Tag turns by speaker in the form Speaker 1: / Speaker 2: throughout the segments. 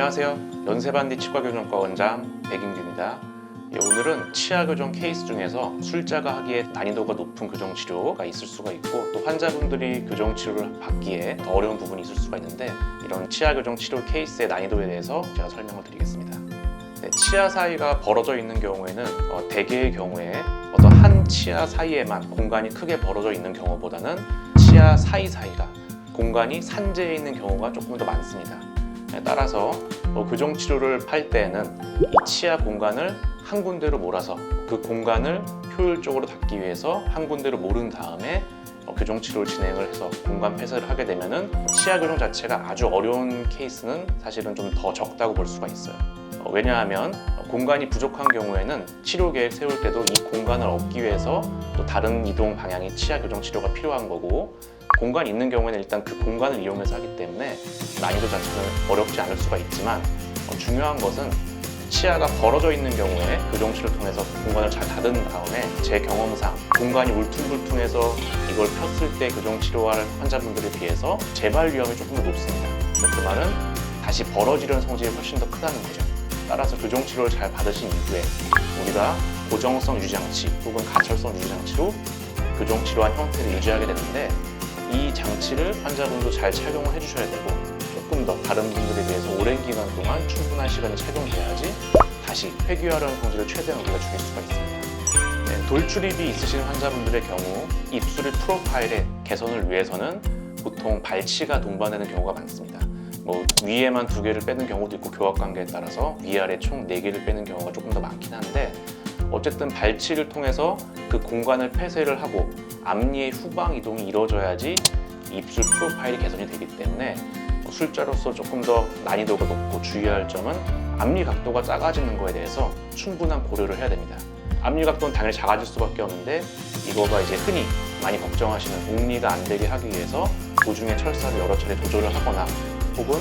Speaker 1: 안녕하세요. 연세반디 치과교정과 원장 백인규입니다. 오늘은 치아교정 케이스 중에서 술자가 하기에 난이도가 높은 교정치료가 있을 수가 있고 또 환자분들이 교정치료를 받기에 더 어려운 부분이 있을 수가 있는데 이런 치아교정치료 케이스의 난이도에 대해서 제가 설명을 드리겠습니다. 치아 사이가 벌어져 있는 경우에는 대개의 경우에 어떤 한 치아 사이에만 공간이 크게 벌어져 있는 경우보다는 치아 사이사이가 공간이 산재해 있는 경우가 조금 더 많습니다. 따라서 교정치료를 할 때에는 이 치아 공간을 한 군데로 몰아서 그 공간을 효율적으로 닫기 위해서 한 군데로 모른 다음에 교정치료를 진행을 해서 공간 폐쇄를 하게 되면은 치아 교정 자체가 아주 어려운 케이스는 사실은 좀 더 적다고 볼 수가 있어요. 왜냐하면 공간이 부족한 경우에는 치료 계획 세울 때도 이 공간을 얻기 위해서 또 다른 이동 방향의 치아 교정 치료가 필요한 거고 공간이 있는 경우에는 일단 그 공간을 이용해서 하기 때문에 난이도 자체는 어렵지 않을 수가 있지만 중요한 것은 치아가 벌어져 있는 경우에 교정치료를 통해서 공간을 잘 닫은 다음에 제 경험상 공간이 울퉁불퉁해서 이걸 폈을 때 교정치료할 환자분들에 비해서 재발 위험이 조금 더 높습니다. 그 말은 다시 벌어지려는 성질이 훨씬 더 크다는 거죠. 따라서 교정치료를 잘 받으신 이후에 우리가 고정성 유지장치 혹은 가철성 유지장치로 교정치료한 형태를 유지하게 되는데 이 장치를 환자분도 잘 착용을 해주셔야 되고 조금 더 다른 분들에 비해서 오랜 기간 동안 충분한 시간이 착용돼야지 다시 회귀하려는 성질을 최대한 우리가 줄일 수가 있습니다. 돌출입이 있으신 환자분들의 경우 입술의 프로파일의 개선을 위해서는 보통 발치가 동반되는 경우가 많습니다. 위에만 2개를 빼는 경우도 있고 교합관계에 따라서 위아래 총 4개를 빼는 경우가 조금 더 많긴 한데 어쨌든 발치를 통해서 그 공간을 폐쇄를 하고 앞니의 후방 이동이 이루어져야지 입술 프로파일이 개선이 되기 때문에 술자로서 조금 더 난이도가 높고 주의할 점은 앞니 각도가 작아지는 거에 대해서 충분한 고려를 해야 됩니다. 앞니 각도는 당연히 작아질 수밖에 없는데 이거가 이제 흔히 많이 걱정하시는 옥리가 안 되게 하기 위해서 도중에 철사를 여러 차례 조절을 하거나 혹은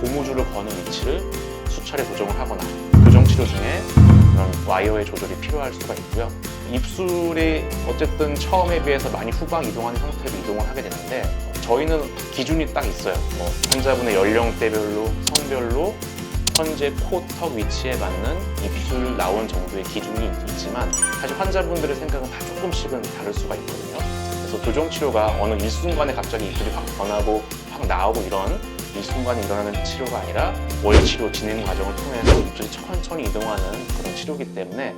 Speaker 1: 고무줄을 거는 위치를 수차례 조정을 하거나 교정치료 중에 그런 와이어의 조절이 필요할 수가 있고요. 입술이 어쨌든 처음에 비해서 많이 후방 이동하는 형태로 이동을 하게 되는데 저희는 기준이 딱 있어요. 환자분의 연령대별로 성별로 현재 코, 턱 위치에 맞는 입술 나온 정도의 기준이 있지만 사실 환자분들의 생각은 다 조금씩은 다를 수가 있거든요. 그래서 교정치료가 어느 일순간에 갑자기 입술이 확 변하고 확 나오고 이런 일순간에 일어나는 치료가 아니라 월치료 진행 과정을 통해서 입술이 천천히 이동하는 그런 치료이기 때문에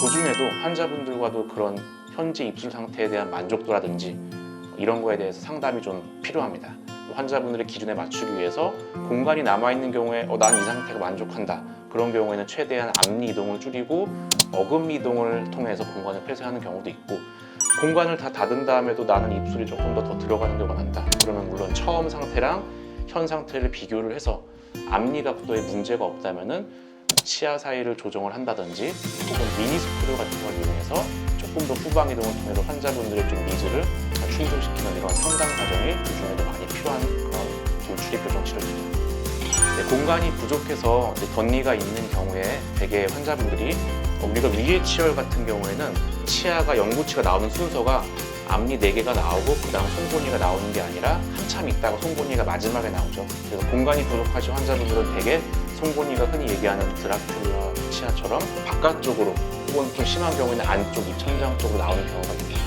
Speaker 1: 도중에도 환자분들과도 그런 현재 입술 상태에 대한 만족도라든지 이런 거에 대해서 상담이 좀 필요합니다. 환자분들의 기준에 맞추기 위해서 공간이 남아있는 경우에 난 이 상태가 만족한다. 그런 경우에는 최대한 앞니 이동을 줄이고 어금니 이동을 통해서 공간을 폐쇄하는 경우도 있고 공간을 다 닫은 다음에도 나는 입술이 조금 더 들어가는 게 원한다. 그러면 물론 처음 상태랑 현 상태를 비교를 해서 앞니 각도에 문제가 없다면은 치아 사이를 조정을 한다든지 혹은 미니 스크류 같은 걸 이용해서 조금 더 후방 이동을 통해서 환자분들의 좀 니즈를 충족시키는 이런 상담 과정이 요즘에도 많이 필요한 그런 돌출입 교정 치료입니다. 공간이 부족해서 덧니가 있는 경우에 대개 환자분들이 우리가 위에 치열 같은 경우에는 치아가 영구치가 나오는 순서가 앞니 4개가 나오고 그 다음 송곳니가 나오는 게 아니라 한참 있다가 송곳니가 마지막에 나오죠. 그래서 공간이 부족하신 환자분들은 대개 송곳니가 흔히 얘기하는 드라큘라 치아처럼 바깥쪽으로 혹은 좀 심한 경우에는 안쪽 입천장 쪽으로 나오는 경우가 있습니다.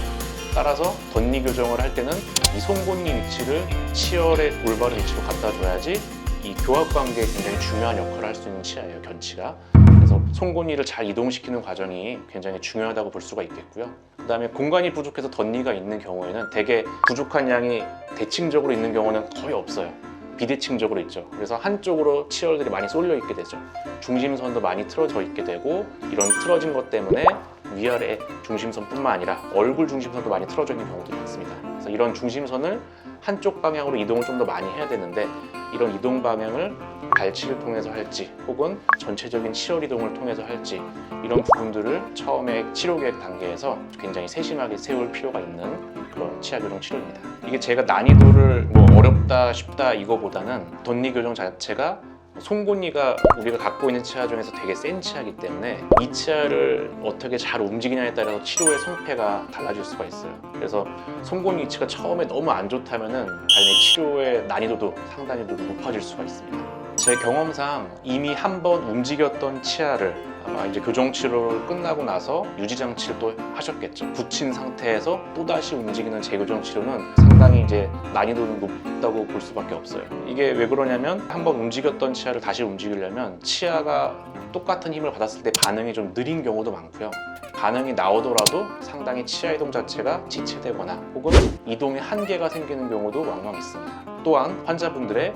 Speaker 1: 따라서 덧니 교정을 할 때는 이 송곳니 위치를 치열의 올바른 위치로 갖다 줘야지 이 교합관계에 굉장히 중요한 역할을 할 수 있는 치아예요, 견치가. 그래서 송곳니를 잘 이동시키는 과정이 굉장히 중요하다고 볼 수가 있겠고요. 그 다음에 공간이 부족해서 덧니가 있는 경우에는 대개 부족한 양이 대칭적으로 있는 경우는 거의 없어요. 비대칭적으로 있죠. 그래서 한쪽으로 치열들이 많이 쏠려 있게 되죠. 중심선도 많이 틀어져 있게 되고 이런 틀어진 것 때문에 위아래 중심선뿐만 아니라 얼굴 중심선도 많이 틀어져 있는 경우도 많습니다. 그래서 이런 중심선을 한쪽 방향으로 이동을 좀 더 많이 해야 되는데 이런 이동 방향을 발치를 통해서 할지 혹은 전체적인 치열 이동을 통해서 할지 이런 부분들을 처음에 치료 계획 단계에서 굉장히 세심하게 세울 필요가 있는 그런 치아 교정 치료입니다. 이게 제가 난이도를 어렵다 쉽다 이거보다는 덧니 교정 자체가 송곳니가 우리가 갖고 있는 치아 중에서 되게 센 치아이기 때문에 이 치아를 어떻게 잘 움직이냐에 따라서 치료의 성패가 달라질 수가 있어요. 그래서 송곳니 위치가 처음에 너무 안 좋다면은 당연히 치료의 난이도도 상당히 높아질 수가 있습니다. 제 경험상 이미 한 번 움직였던 치아를 아마 이제 교정 치료를 끝나고 나서 유지 장치를 또 하셨겠죠. 붙인 상태에서 또 다시 움직이는 재교정 치료는 상당히 이제 난이도는 높다고 볼 수밖에 없어요. 이게 왜 그러냐면 한 번 움직였던 치아를 다시 움직이려면 치아가 똑같은 힘을 받았을 때 반응이 좀 느린 경우도 많고요. 반응이 나오더라도 상당히 치아 이동 자체가 지체되거나 혹은 이동에 한계가 생기는 경우도 왕왕 있습니다. 또한 환자분들의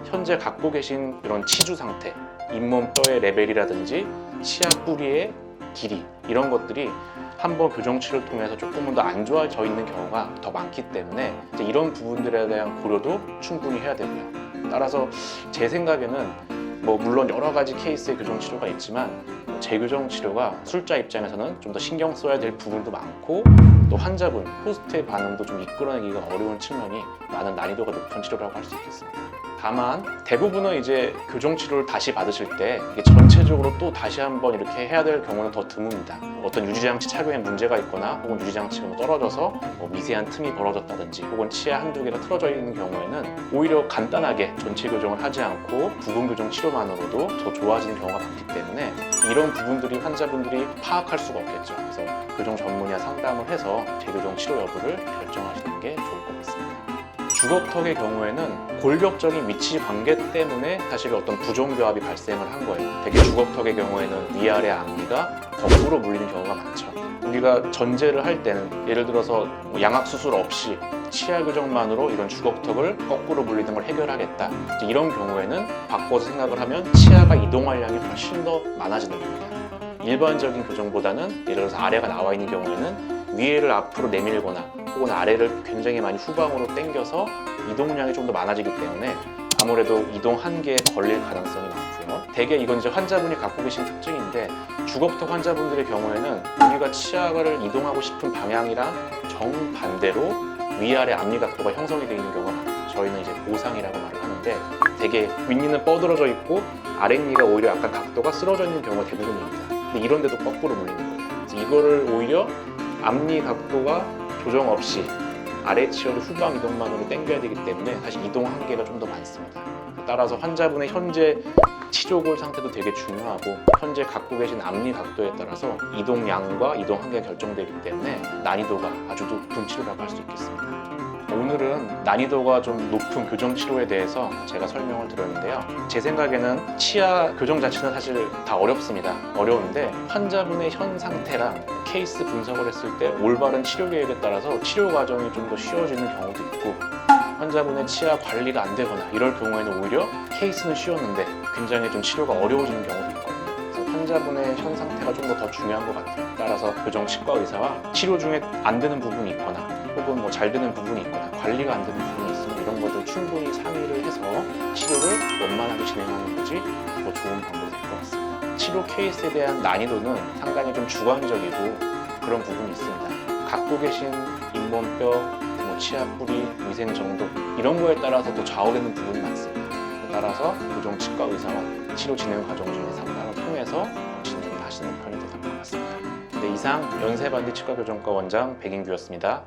Speaker 1: 현재 갖고 계신 이런 치주 상태, 잇몸 뼈의 레벨이라든지 치아 뿌리의 길이 이런 것들이 한번 교정 치료를 통해서 조금은 더 안 좋아져 있는 경우가 더 많기 때문에 이제 이런 부분들에 대한 고려도 충분히 해야 되고요. 따라서 제 생각에는 물론 여러 가지 케이스의 교정 치료가 있지만 재교정 치료가 술자 입장에서는 좀 더 신경 써야 될 부분도 많고 또 환자분 호스트의 반응도 좀 이끌어내기가 어려운 측면이 많은 난이도가 높은 치료라고 할 수 있겠습니다. 다만 대부분은 이제 교정 치료를 다시 받으실 때 이게 전체적으로 또 다시 한번 이렇게 해야 될 경우는 더 드뭅니다. 어떤 유지장치 착용에 문제가 있거나 혹은 유지장치가 떨어져서 미세한 틈이 벌어졌다든지 혹은 치아 한두 개가 틀어져 있는 경우에는 오히려 간단하게 전체 교정을 하지 않고 부분 교정 치료만으로도 더 좋아지는 경우가 많기 때문에 이런 부분들이 환자분들이 파악할 수가 없겠죠. 그래서 교정 전문의와 상담을 해서 재교정 치료 여부를 결정하시는 게 좋을 것 같습니다. 주걱턱의 경우에는 골격적인 위치 관계 때문에 사실 어떤 부종교합이 발생을 한 거예요. 되게 주걱턱의 경우에는 위아래 앞니가 거꾸로 물리는 경우가 많죠. 우리가 전제를 할 때는 예를 들어서 양악 수술 없이 치아 교정만으로 이런 주걱턱을 거꾸로 물리는 걸 해결하겠다. 이런 경우에는 바꿔서 생각을 하면 치아가 이동할 양이 훨씬 더 많아지는 겁니다. 일반적인 교정보다는 예를 들어서 아래가 나와 있는 경우에는 위에를 앞으로 내밀거나 혹은 아래를 굉장히 많이 후방으로 당겨서 이동량이 좀 더 많아지기 때문에 아무래도 이동 한계에 걸릴 가능성이 많고요. 대개 이건 이제 환자분이 갖고 계신 특징인데 주걱턱 환자분들의 경우에는 우리가 치아를 이동하고 싶은 방향이랑 정반대로 위아래 앞니 각도가 형성이 되어 있는 경우가 많아요. 저희는 이제 보상이라고 말을 하는데 되게 윗니는 뻗어져 있고 아랫니가 오히려 약간 각도가 쓰러져 있는 경우가 대부분입니다. 근데 이런 데도 거꾸로 물리는 거예요. 그래서 이거를 오히려 앞니 각도가 조정 없이 아래 치아를 후방 이동만으로 당겨야 되기 때문에 사실 이동 한계가 좀 더 많습니다. 따라서 환자분의 현재 치조골 상태도 되게 중요하고 현재 갖고 계신 앞니 각도에 따라서 이동량과 이동 한계가 결정되기 때문에 난이도가 아주 높은 치료라고 할 수 있겠습니다. 오늘은 난이도가 좀 높은 교정 치료에 대해서 제가 설명을 드렸는데요. 제 생각에는 치아 교정 자체는 사실 다 어렵습니다. 어려운데 환자분의 현 상태랑 케이스 분석을 했을 때 올바른 치료 계획에 따라서 치료 과정이 좀 더 쉬워지는 경우도 있고 환자분의 치아 관리가 안 되거나 이럴 경우에는 오히려 케이스는 쉬웠는데 굉장히 좀 치료가 어려워지는 경우도 있거든요. 그래서 환자분의 현 상태가 좀 더 중요한 것 같아요. 따라서 교정 치과 의사와 치료 중에 안 되는 부분이 있거나 혹은 잘 되는 부분이 있거나 관리가 안 되는 부분이 있으면 이런 것들 충분히 상의를 해서 치료를 원만하게 진행하는 것이 더 좋은 방법이 될 것 같습니다. 치료 케이스에 대한 난이도는 상당히 좀 주관적이고 그런 부분이 있습니다. 갖고 계신 잇몸뼈, 치아 뿌리, 위생 정도 이런 거에 따라서 또 좌우되는 부분이 많습니다. 따라서 교정 치과 의사와 치료 진행 과정 중에 상담을 통해서 진행을 하시는 편이 더 나을 것 같습니다. 네, 이상 연세반디 치과교정과 원장 백인규였습니다.